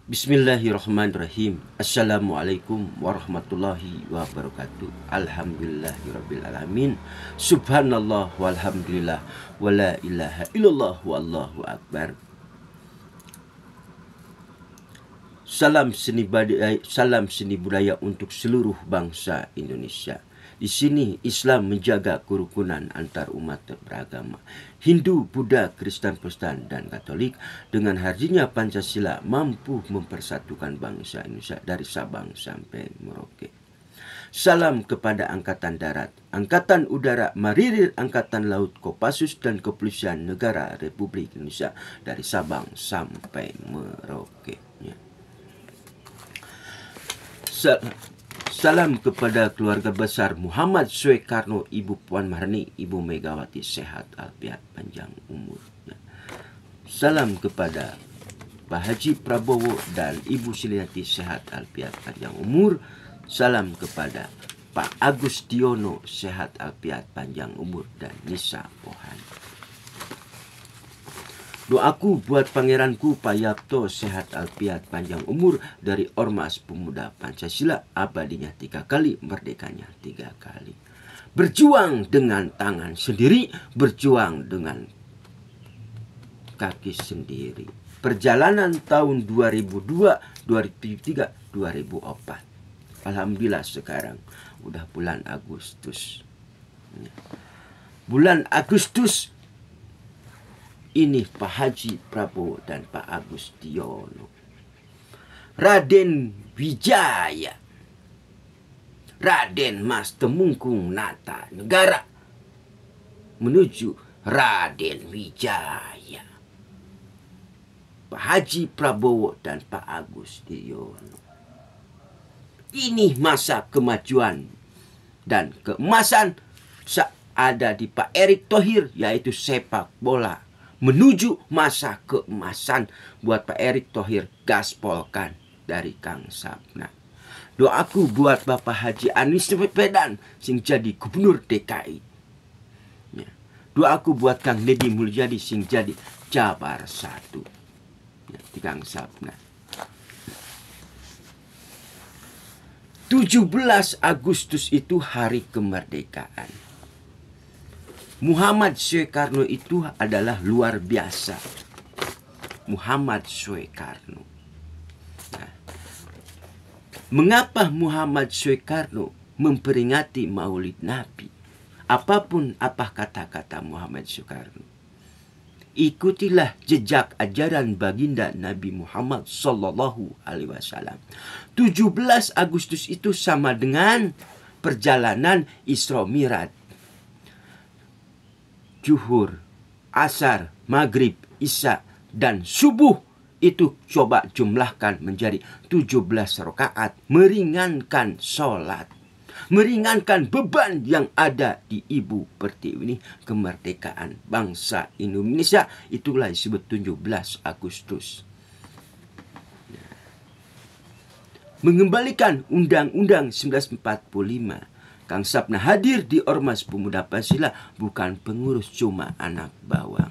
Bismillahirrahmanirrahim. Assalamualaikum warahmatullahi wabarakatuh. Alhamdulillahirrabbilalamin. Subhanallah walhamdulillah. Wala ilaha illallah wallahu akbar. Salam seni budaya untuk seluruh bangsa Indonesia. Di sini Islam menjaga kerukunan antar umat beragama. Hindu, Buddha, Kristen, Protestan, dan Katolik dengan hadirnya Pancasila mampu mempersatukan bangsa Indonesia dari Sabang sampai Merauke. Salam kepada Angkatan Darat, Angkatan Udara, Marinir, Angkatan Laut, Kopassus, dan Kepolisian Negara Republik Indonesia dari Sabang sampai Merauke. Salam kepada keluarga besar Muhammad Soekarno, Ibu Puan Maharani, Ibu Megawati, sehat alfiat panjang umur. Salam kepada Pak Haji Prabowo dan Ibu Sulianti, sehat alfiat panjang umur. Salam kepada Pak Agustiono, sehat alfiat panjang umur, dan Nisa Pohan. Doaku buat pangeranku Pak Yapto, sehat alfiat panjang umur dari Ormas Pemuda Pancasila, abadinya 3 kali, merdekanya 3 kali. Berjuang dengan tangan sendiri, berjuang dengan kaki sendiri. Perjalanan tahun 2002, 2003, 2004. Alhamdulillah sekarang udah bulan Agustus. Bulan Agustus ini Pak Haji Prabowo dan Pak Agustiono. Raden Wijaya, Raden Mas Temunggung Nata Negara menuju Raden Wijaya. Pak Haji Prabowo dan Pak Agustiono. Ini masa kemajuan dan keemasan ada di Pak Erick Thohir, yaitu sepak bola. Menuju masa keemasan buat Pak Erick Thohir, gaspolkan dari Kang Sapna. Doaku buat Bapak Haji Anies Baswedan sing jadi gubernur DKI. Doaku buat Kang Deddy Mulyadi sing jadi Jabar 1. Di Kang Sapna. 17 Agustus itu hari kemerdekaan. Muhammad Soekarno itu adalah luar biasa. Muhammad Soekarno. Nah, mengapa Muhammad Soekarno memperingati Maulid Nabi? Apapun apa kata-kata Muhammad Soekarno, ikutilah jejak ajaran baginda Nabi Muhammad Sallallahu Alaihi Wasallam. 17 Agustus itu sama dengan perjalanan Isra Mi'raj. Zuhur, asar, maghrib, isya, dan subuh itu coba jumlahkan menjadi 17 rakaat. Meringankan sholat, meringankan beban yang ada di Ibu Pertiwi. Kemerdekaan bangsa Indonesia itulah disebut 17 Agustus. Mengembalikan Undang-Undang 1945. Kang Sapna hadir di Ormas Pemuda Pancasila bukan pengurus, cuma anak bawang.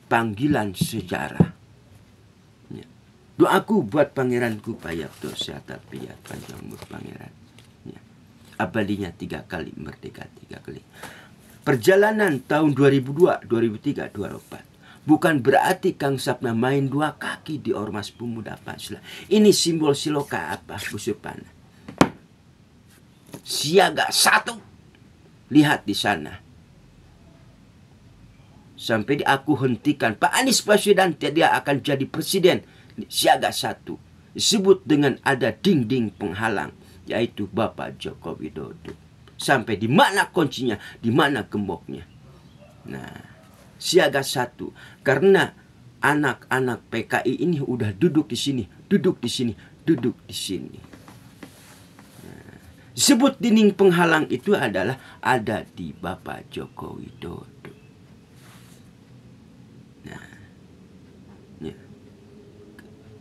Panggilan sejarah. Doaku buat pangeranku Pak Yapto, sehat alfiat panjang umur pangeran. Abadinya 3 kali, merdeka 3 kali. Perjalanan tahun 2002, 2003, 2004. Bukan berarti Kang Sapna main 2 kaki di Ormas Pemuda Pancasila. Ini simbol siloka apa, Busupana? Siaga 1. Lihat di sana. Sampai aku hentikan Pak Anies Baswedan dia akan jadi presiden. Siaga 1. Disebut dengan ada dinding penghalang, yaitu Bapak Joko Widodo. Sampai di mana kuncinya, di mana gemboknya. Nah, siaga 1. Karena anak-anak PKI ini udah duduk di sini, duduk di sini, duduk di sini. Sebut dinding penghalang itu adalah ada di Bapak Joko Widodo. Nah, ya.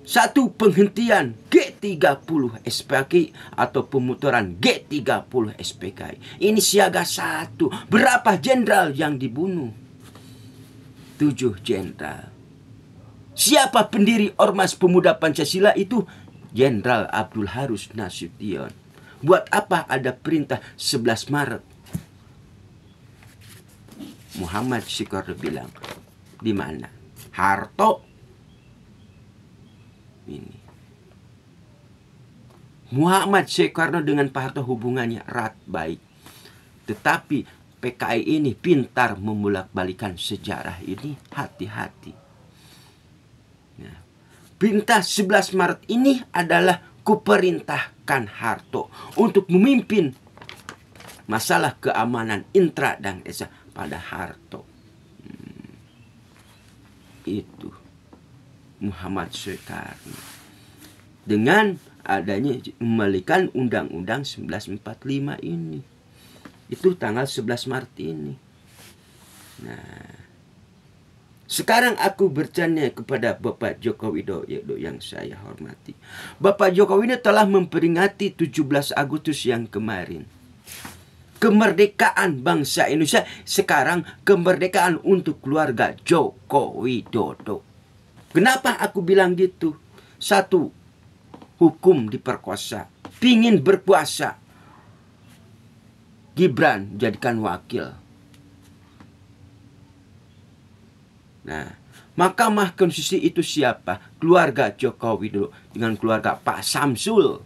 1. Penghentian G30 SPKI atau pemutaran G30 SPKI. Ini siaga 1. Berapa jenderal yang dibunuh? 7 jenderal. Siapa pendiri Ormas Pemuda Pancasila itu? Jenderal Abdul Harus Nasution. Buat apa ada perintah 11 Maret? Muhammad Soekarno bilang, di mana? Harto. Ini. Muhammad Soekarno dengan Pak Harto hubungannya erat baik. Tetapi PKI ini pintar membolak-balikan sejarah ini, hati-hati. Nah, perintah 11 Maret ini adalah kuperintahkan Harto untuk memimpin masalah keamanan intra dan desa pada Harto. Itu Muhammad Soekarno. Dengan adanya membalikan Undang-Undang 1945 ini. Itu tanggal 11 Maret ini. Nah, sekarang aku bertanya kepada Bapak Joko Widodo yang saya hormati. Bapak Joko Widodo telah memperingati 17 Agustus yang kemarin. Kemerdekaan bangsa Indonesia, sekarang kemerdekaan untuk keluarga Joko Widodo. Kenapa aku bilang gitu? Satu, hukum diperkosa. Pingin berkuasa, Gibran jadikan wakil. Nah, Mahkamah Konstitusi itu siapa? Keluarga Joko Widodo dengan keluarga Pak Samsul.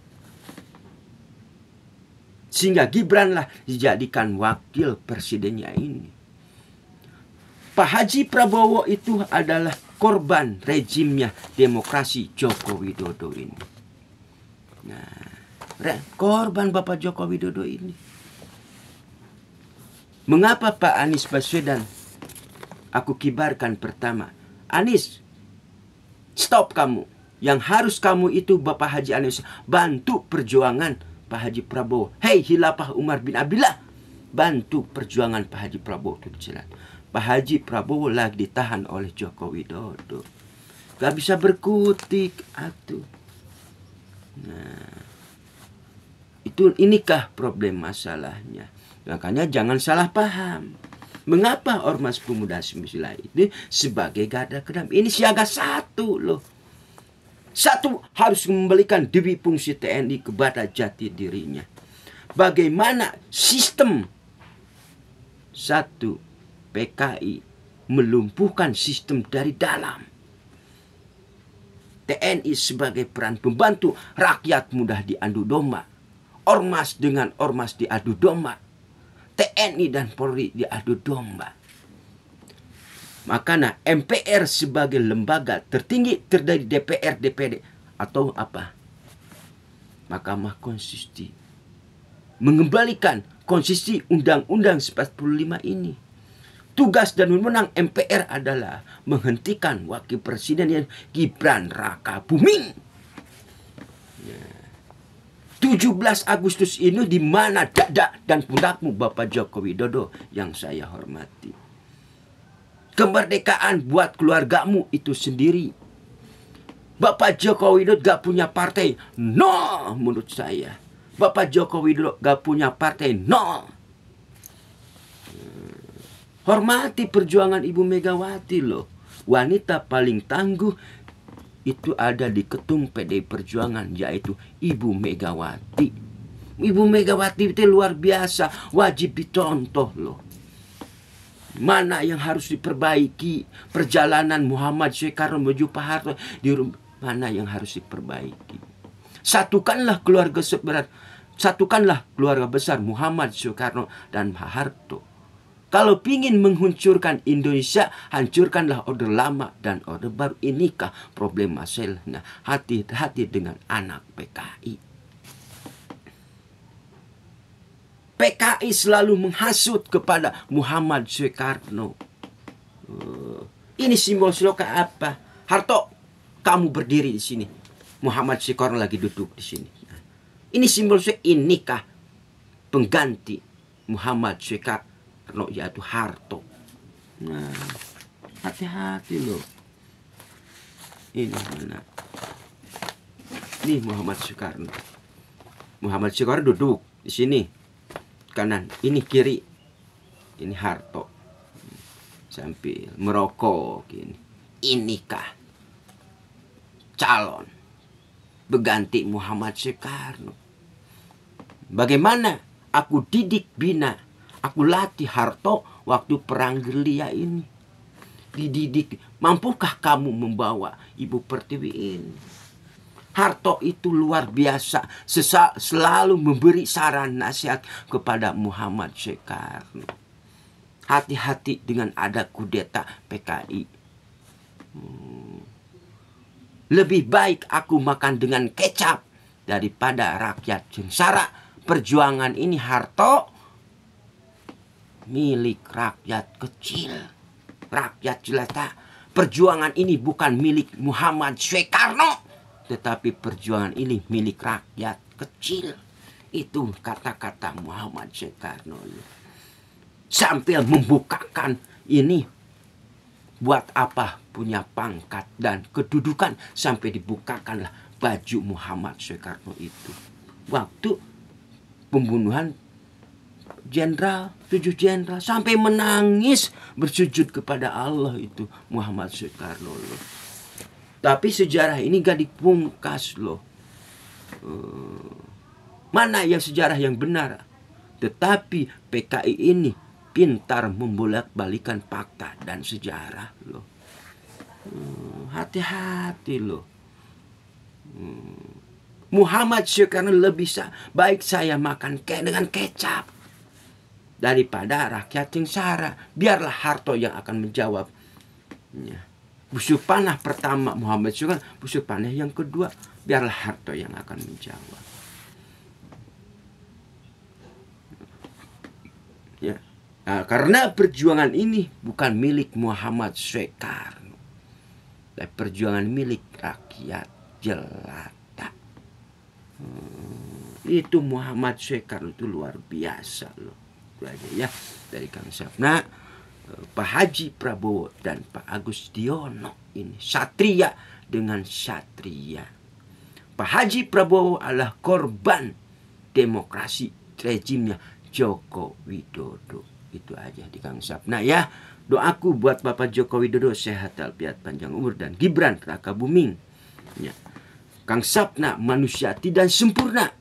Sehingga Gibranlah dijadikan wakil presidennya ini. Pak Haji Prabowo itu adalah korban rejimnya demokrasi Joko Widodo ini. Nah, korban Bapak Joko Widodo ini. Mengapa Pak Anies Baswedan aku kibarkan pertama? Anies, stop kamu. Yang harus kamu itu Bapak Haji Anies bantu perjuangan Pak Haji Prabowo. Hei Hilafah Umar bin Abdillah, bantu perjuangan Pak Haji Prabowo itu jalan. Pak Haji Prabowo lagi ditahan oleh Joko Widodo. Gak bisa berkutik atuh. Nah, inikah problem masalahnya. Makanya jangan salah paham. Mengapa Ormas Pemuda Pancasila itu sebagai garda terdepan? Ini siaga satu loh. Satu, harus mengembalikan dewi fungsi TNI kepada jati dirinya. Bagaimana sistem? Satu, PKI melumpuhkan sistem dari dalam. TNI sebagai peran pembantu, rakyat mudah diadu domba. Ormas dengan ormas diadu domba. TNI dan Polri diadu domba. Makanya MPR sebagai lembaga tertinggi terdiri DPR, DPD atau apa? Mahkamah Konstitusi mengembalikan konstitusi Undang-Undang 45 ini. Tugas dan wewenang MPR adalah menghentikan wakil presiden yang Gibran Raka Buming. 17 Agustus ini di mana dada dan pundakmu Bapak Joko Widodo yang saya hormati. Kemerdekaan buat keluargamu itu sendiri. Bapak Joko Widodo gak punya partai. No, menurut saya. Bapak Joko Widodo gak punya partai. No. Hormati perjuangan Ibu Megawati loh. Wanita paling tangguh itu ada di ketum PDI Perjuangan, yaitu Ibu Megawati. Ibu Megawati itu luar biasa, wajib dicontoh loh. Mana yang harus diperbaiki? Perjalanan Muhammad Soekarno menuju Pak Harto, mana yang harus diperbaiki? Satukanlah keluarga besar Muhammad Soekarno dan Pak Harto. Kalau ingin menghancurkan Indonesia, hancurkanlah Orde Lama dan Orde Baru. Inikah problem masalahnya? Hati-hati dengan anak PKI. PKI selalu menghasut kepada Muhammad Soekarno. Ini simbol sloka apa? Harto, kamu berdiri di sini. Muhammad Soekarno lagi duduk di sini. Ini simbol sloka. Inikah pengganti Muhammad Soekarno, yaitu Harto. Nah, hati-hati loh. Ini mana? Ini Muhammad Soekarno. Muhammad Soekarno duduk di sini. Kanan, ini kiri, ini Harto, sambil merokok gini. Inikah calon berganti Muhammad Soekarno. Bagaimana aku didik bina, aku latih Harto waktu perang gerilya ini. Dididik, mampukah kamu membawa Ibu Pertiwi ini? Harto itu luar biasa, selalu memberi saran nasihat kepada Muhammad Soekarno. Hati-hati dengan ada kudeta PKI. Lebih baik aku makan dengan kecap daripada rakyat sengsara. Perjuangan ini Harto milik rakyat kecil, rakyat jelata. Perjuangan ini bukan milik Muhammad Soekarno, tetapi perjuangan ini milik rakyat kecil. Itu kata-kata Muhammad Soekarno. Sambil membukakan ini, buat apa punya pangkat dan kedudukan sampai dibukakanlah baju Muhammad Soekarno itu. Waktu pembunuhan jenderal, 7 jenderal, sampai menangis bersujud kepada Allah itu Muhammad Soekarno loh. Tapi sejarah ini gak dipungkas loh. Mana yang sejarah yang benar? Tetapi PKI ini pintar membolak-balikan fakta dan sejarah loh. Hati-hati loh. Muhammad Soekarno lebih baik saya makan dengan kecap daripada rakyat sengsara. Biarlah Harto yang akan menjawab. Busuk panah pertama Muhammad Soekarno, busuk panah yang kedua biarlah Harto yang akan menjawab. Ya. Nah, karena perjuangan ini bukan milik Muhammad Soekarno, tapi perjuangan milik rakyat jelata. Itu Muhammad Soekarno itu luar biasa loh. Itu aja ya dari Kang Sapna, Pak Haji Prabowo dan Pak Agustiono ini satria dengan satria. Pak Haji Prabowo adalah korban demokrasi rezimnya Joko Widodo. Itu aja di Kang Sapna ya. Doaku buat Bapak Joko Widodo sehat walafiat panjang umur dan Gibran Rakabuming. Ya. Kang Sapna manusia tidak sempurna.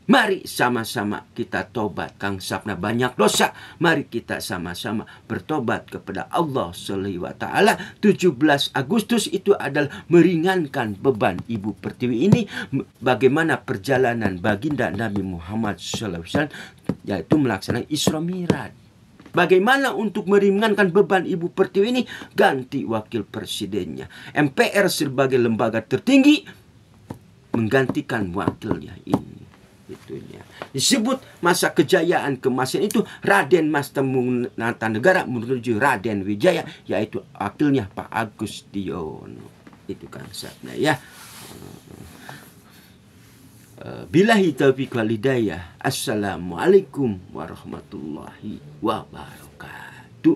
Mari sama-sama kita tobat. Kang Sapna banyak dosa. Mari kita sama-sama bertobat kepada Allah Subhanahu wa taala. 17 Agustus itu adalah meringankan beban Ibu Pertiwi ini. Bagaimana perjalanan baginda Nabi Muhammad SAW, yaitu melaksanakan Isra Mi'raj. Bagaimana untuk meringankan beban Ibu Pertiwi ini? Ganti wakil presidennya. MPR sebagai lembaga tertinggi menggantikan wakilnya ini. Itunya. Disebut masa kejayaan kemasan itu Raden Mas Tamunantanegara menuju Raden Wijaya, yaitu wakilnya Pak Agustiono. Itu Kang Sapna ya. Billahi taufiq wal hidayah. Assalamualaikum warahmatullahi wabarakatuh.